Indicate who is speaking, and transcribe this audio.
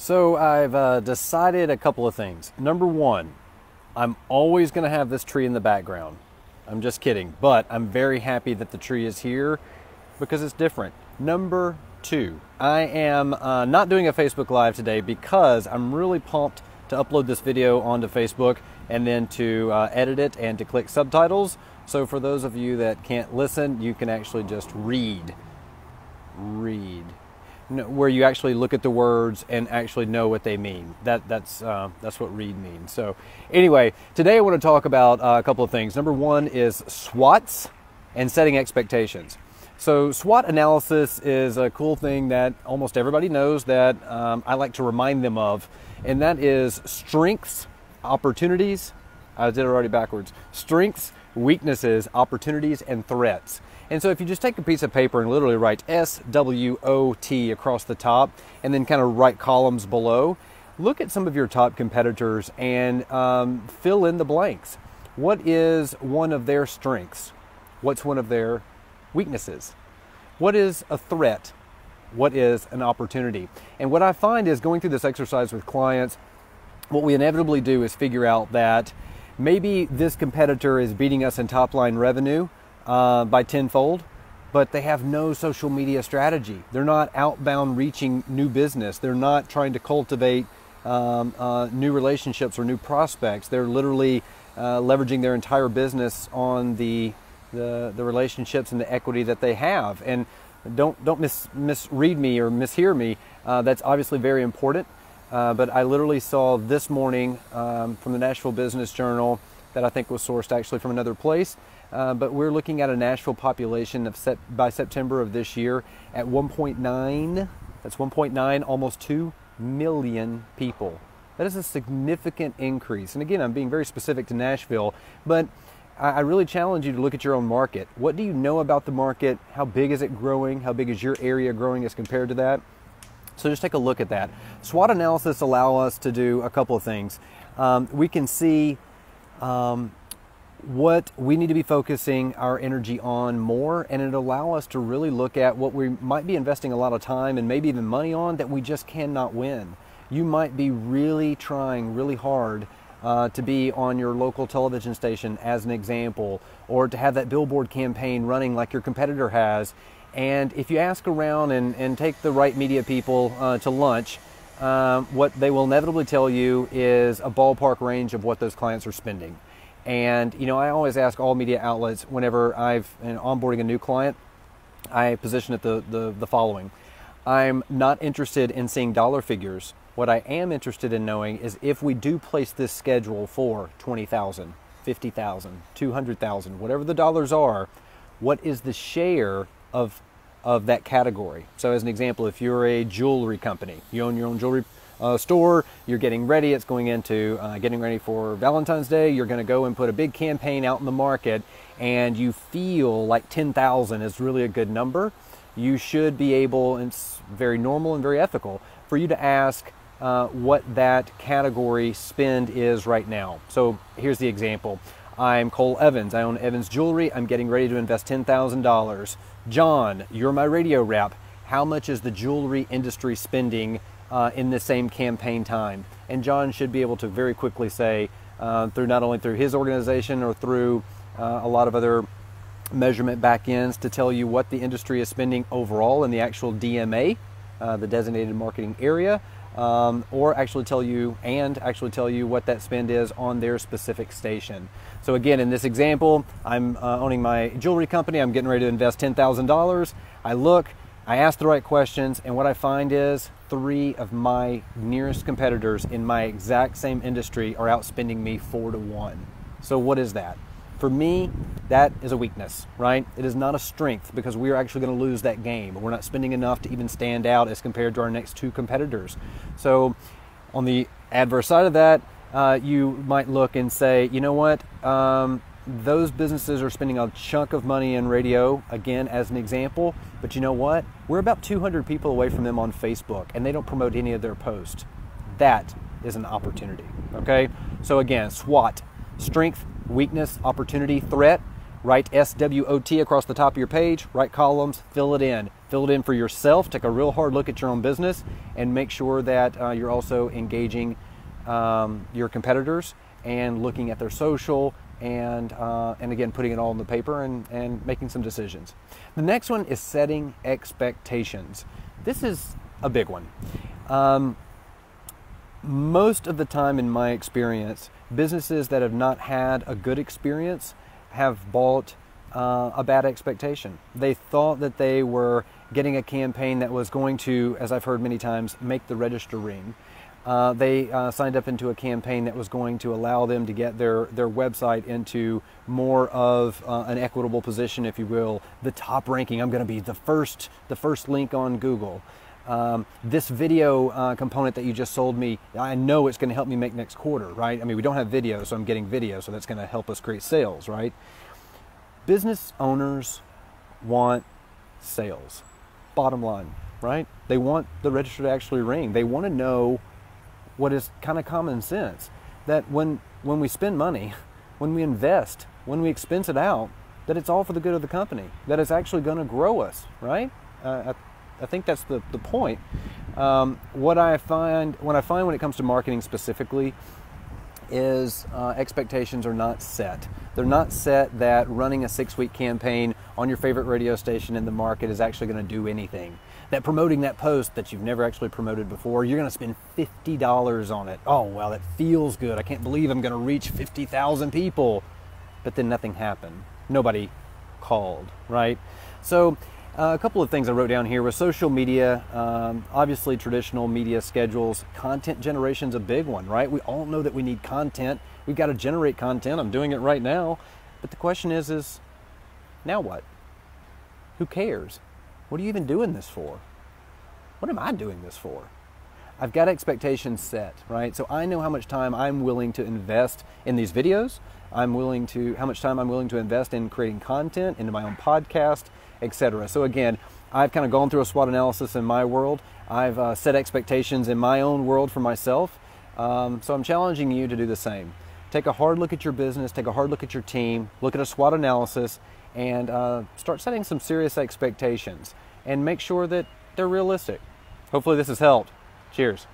Speaker 1: So I've decided a couple of things. Number one, I'm always going to have this tree in the background. I'm just kidding, but I'm very happy that the tree is here because it's different. Number two, I am not doing a Facebook Live today because I'm really pumped to upload this video onto Facebook and then to edit it and to click subtitles. So for those of you that can't listen, you can actually just read. Where you actually look at the words and actually know what they mean. That's what read means. So anyway, today I want to talk about a couple of things. Number one is SWOTS and setting expectations. So SWOT analysis is a cool thing that almost everybody knows that I like to remind them of, and that is strengths, opportunities. I did it already backwards. Strengths, weaknesses, opportunities, and threats. And so if you just take a piece of paper and literally write SWOT across the top and then kind of write columns below, look at some of your top competitors and fill in the blanks. What is one of their strengths? What's one of their weaknesses? What is a threat? What is an opportunity? And what I find is going through this exercise with clients, what we inevitably do is figure out that maybe this competitor is beating us in top line revenue by tenfold, but they have no social media strategy. They're not outbound reaching new business. They're not trying to cultivate new relationships or new prospects. They're literally leveraging their entire business on the relationships and the equity that they have. And don't misread me or mishear me. That's obviously very important. But I literally saw this morning from the Nashville Business Journal that I think was sourced actually from another place. But we're looking at a Nashville population of by September of this year at 1.9. That's 1.9, almost 2 million people. That is a significant increase. And again, I'm being very specific to Nashville, but I really challenge you to look at your own market. What do you know about the market? How big is it growing? How big is your area growing as compared to that? So just take a look at that. SWOT analysis allow us to do a couple of things. We can see what we need to be focusing our energy on more, and it allow us to really look at what we might be investing a lot of time and maybe even money on that we just cannot win. You might be really trying really hard to be on your local television station as an example, or to have that billboard campaign running like your competitor has. And if you ask around and take the right media people to lunch, what they will inevitably tell you is a ballpark range of what those clients are spending. And you know, I always ask all media outlets whenever I've onboarding a new client, I position it the following. I'm not interested in seeing dollar figures. What I am interested in knowing is if we do place this schedule for 20,000, 50,000, 200,000, whatever the dollars are, what is the share of that category? So as an example, if you're a jewelry company, you own your own jewelry store, you're getting ready, it's going into getting ready for Valentine's Day, you're going to go and put a big campaign out in the market, and you feel like 10,000 is really a good number, you should be able, and it's very normal and very ethical, for you to ask what that category spend is right now. So here's the example. I'm Cole Evans. I own Evans Jewelry. I'm getting ready to invest $10,000. John, you're my radio rep. How much is the jewelry industry spending in the same campaign time? And John should be able to very quickly say, through not only through his organization or through a lot of other measurement back ends, to tell you what the industry is spending overall in the actual DMA, the designated marketing area, or actually tell you what that spend is on their specific station. So again, in this example, I'm owning my jewelry company. I'm getting ready to invest $10,000. I look, I ask the right questions, and what I find is 3 of my nearest competitors in my exact same industry are outspending me 4-1. So what is that? For me, that is a weakness, right? It is not a strength because we are actually going to lose that game. We're not spending enough to even stand out as compared to our next 2 competitors. So on the adverse side of that, you might look and say, you know what? Those businesses are spending a chunk of money in radio, again, as an example, but you know what? We're about 200 people away from them on Facebook, and they don't promote any of their posts. That is an opportunity, okay? So again, SWOT, strength, weakness, opportunity, threat. Write SWOT across the top of your page, write columns, fill it in. Fill it in for yourself, take a real hard look at your own business, and make sure that you're also engaging your competitors and looking at their social and again, putting it all on the paper and making some decisions. The next one is setting expectations. This is a big one. Most of the time in my experience, businesses that have not had a good experience have bought a bad expectation. They thought that they were getting a campaign that was going to, as I've heard many times, make the register ring. They signed up into a campaign that was going to allow them to get their website into more of an equitable position, if you will, the top ranking. I'm going to be the first link on Google. This video component that you just sold me, I know it's going to help me make next quarter, right? I mean, we don't have video, so I'm getting video, so that's going to help us create sales, right? Business owners want sales, bottom line, right? They want the register to actually ring. They want to know what is kind of common sense, that when we spend money, when we invest, when we expense it out, that it's all for the good of the company, that it's actually going to grow us, right? I think that's the point. What I find when it comes to marketing specifically is expectations are not set. They're not set that running a 6-week campaign on your favorite radio station in the market is actually going to do anything. That promoting that post that you've never actually promoted before, you're going to spend $50 on it. Oh, well, that feels good. I can't believe I'm going to reach 50,000 people. But then nothing happened. Nobody called, right? So a couple of things I wrote down here was social media. Obviously, traditional media schedules. Content generation's a big one, right? We all know that we need content. We've got to generate content. I'm doing it right now. But the question is now what? Who cares? What are you even doing this for? What am I doing this for? I've got expectations set, right? So I know how much time I'm willing to invest in these videos. How much time I'm willing to invest in creating content, into my own podcast, etc. So again, I've kind of gone through a SWOT analysis in my world. I've set expectations in my own world for myself. So I'm challenging you to do the same. Take a hard look at your business, take a hard look at your team, look at a SWOT analysis, and start setting some serious expectations and make sure that they're realistic. Hopefully this has helped. Cheers.